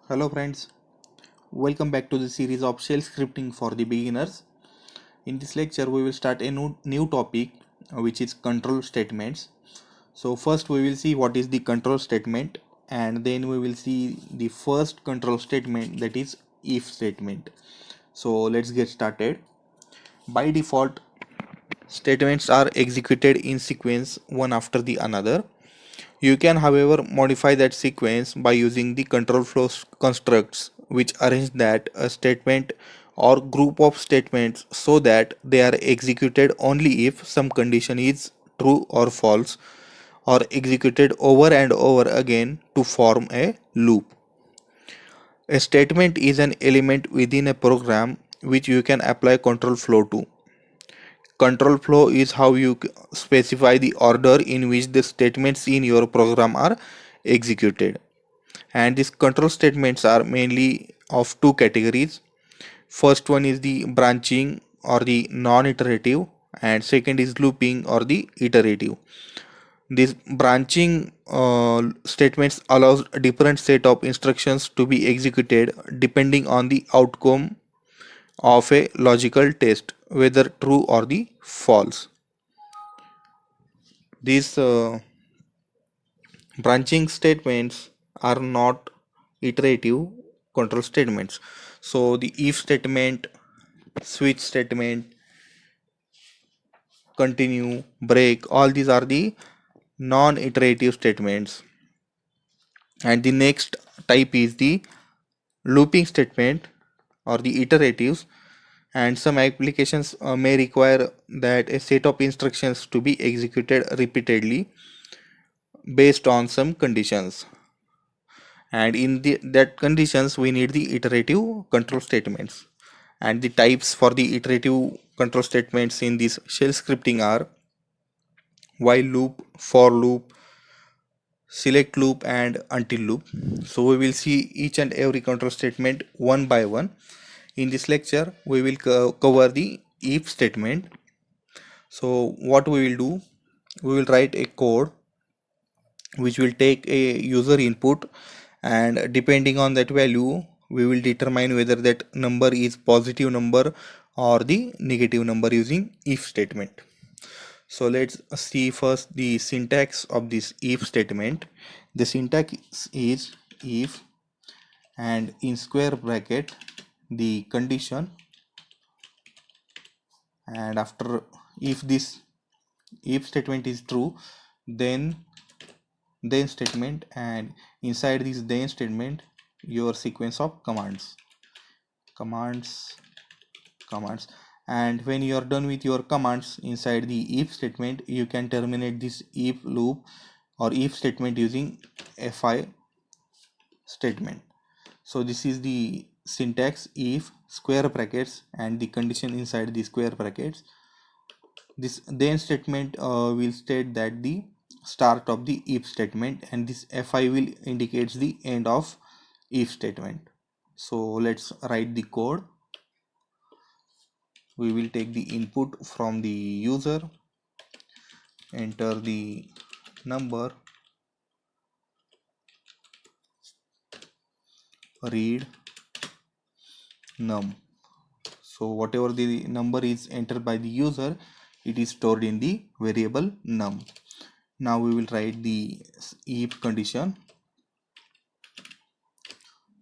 Hello friends, welcome back to the series of shell scripting for the beginners. In this lecture we will start a new topic which is control statements. So first we will see what is the control statement and then we will see the first control statement, that is if statement. So let's get started. By default, statements are executed in sequence one after the another. You can, however, modify that sequence by using the control flow constructs, which arrange that a statement or group of statements so that they are executed only if some condition is true or false, or executed over and over again to form a loop. A statement is an element within a program which you can apply control flow to. Control flow is how you specify the order in which the statements in your program are executed. And these control statements are mainly of two categories. First one is the branching or the non-iterative, and second is looping or the iterative. These branching statements allows a different set of instructions to be executed depending on the outcome of a logical test, whether true or the false. These branching statements are not iterative control statements. So the if statement, switch statement, continue, break, all these are the non-iterative statements. And the next type is the looping statement or the iteratives. And some applications may require that a set of instructions to be executed repeatedly based on some conditions, and in that conditions we need the iterative control statements. And the types for the iterative control statements in this shell scripting are while loop, for loop, select loop, and until loop. So we will see each and every control statement one by one. In this lecture we will cover the if statement. So what we will do, we will write a code which will take a user input, and depending on that value we will determine whether that number is positive number or the negative number using if statement. So let's see first the syntax of this if statement. The syntax is if, and in square bracket the condition, and after if this if statement is true, then statement, and inside this then statement your sequence of commands commands. And when you are done with your commands inside the if statement, you can terminate this if loop or if statement using fi statement. So this is the syntax: if, square brackets, and the condition inside the square brackets. This then statement will state that the start of the if statement, and this fi will indicates the end of if statement. So let's write the code. We will take the input from the user, enter the number, read num. So whatever the number is entered by the user, it is stored in the variable num. Now we will write the if condition.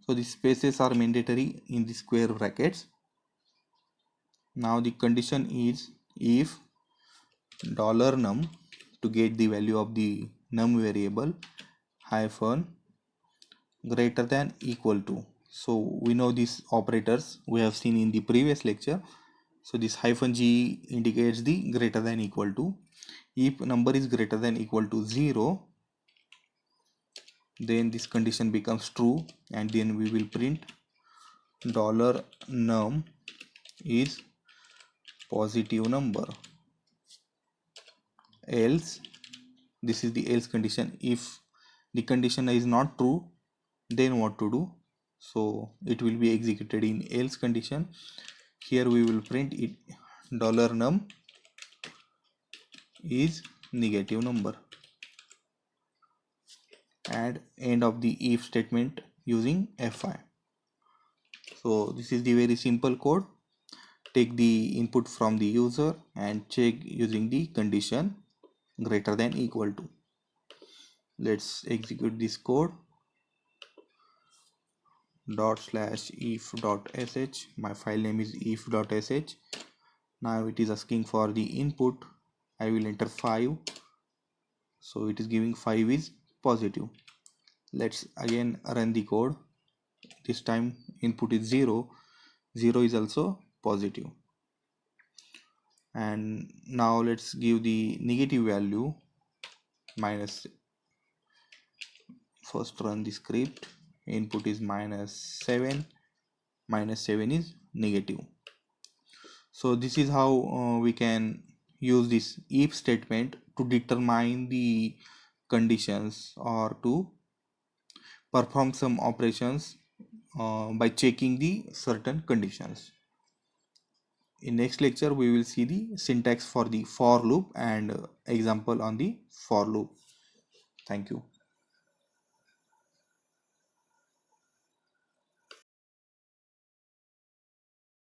So the spaces are mandatory in the square brackets. Now the condition is if $num, to get the value of the num variable, hyphen greater than equal to. So we know these operators we have seen in the previous lecture. So this hyphen g indicates the greater than equal to. If number is greater than equal to 0, then this condition becomes true, and then we will print $num is positive number. Else, this is the else condition. If the condition is not true, then what to do? So it will be executed in else condition. Here we will print it $num is negative number, and end of the if statement using fi. So this is the very simple code. Take the input from the user and check using the condition greater than equal to. Let's execute this code. /if.sh. My file name is if.sh. Now it is asking for the input. I will enter 5. So it is giving 5 is positive. Let's again run the code. This time input is 0. 0 is also positive. And now let's give the negative value minus. First run the script. Input is -7. -7 is negative. So this is how we can use this if statement to determine the conditions or to perform some operations by checking the certain conditions. In next lecture we will see the syntax for the for loop and example on the for loop. Thank you.